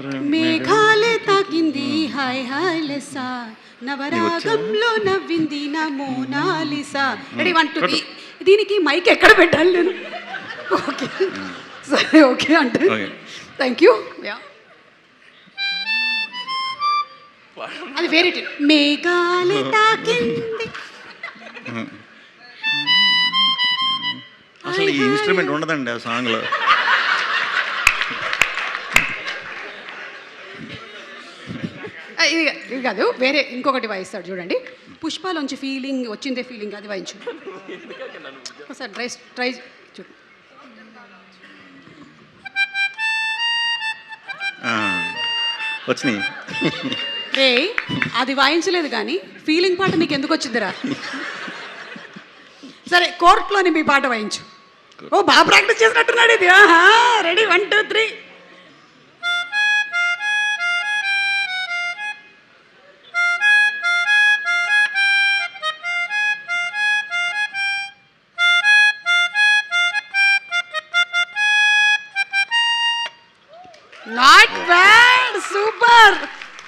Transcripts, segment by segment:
పాడరు? మేఘాలే తాకింది hi hi లెసా, నవరాగంలో నవ్వింది నా మోనాలిసా. రెడీ 1 2 3. దీనికి మైక్ ఎక్కడ పెట్టాలి నేను? ఓకే సరే ఓకే అంటే థ్యాంక్ యూ. అది వేరే మేఘాలే తాకింది. అసలు ఈ ఇన్స్ట్రుమెంట్ ఉండదండి ఆ సాంగ్లో. ఇది కాదు, వేరే ఇంకొకటి వాయిస్తాడు చూడండి. పుష్పలోంచి ఫీలింగ్ వచ్చిందే, ఫీలింగ్ అది వాయించు ఒకసారి. ట్రై చూ. వచ్చినాయి రే అది వాయించలేదు కానీ ఫీలింగ్ పాట నీకు ఎందుకు వచ్చిందిరా? సరే కోర్టులోని మీ పాట వాయించు. ఓ బాగా ప్రాక్టీస్ చేసినట్టున్నాడు ఇది. Ready 1 2 3. Not bad, super.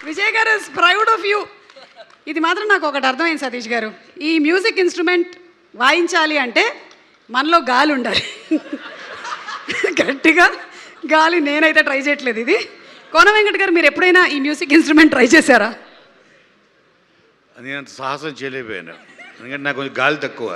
Vijay గారు ఇస్ ప్రౌడ్ ఆఫ్ యూ. ఇది మాత్రం నాకు ఒకటి అర్థమైంది సతీష్ గారు, ఈ మ్యూజిక్ ఇన్స్ట్రుమెంట్ వాయించాలి అంటే మనలో గాలి ఉండాలి. గట్టిగా గాలి నేనైతే ట్రై చేయట్లేదు. ఇది కోన వెంకట్ గారు, మీరు ఎప్పుడైనా ఈ మ్యూజిక్ ఇన్స్ట్రుమెంట్ ట్రై చేశారా? అది అంత సాహసం చేయలేకపోయాను, ఎందుకంటే నాకు కొంచెం గాలి తక్కువ.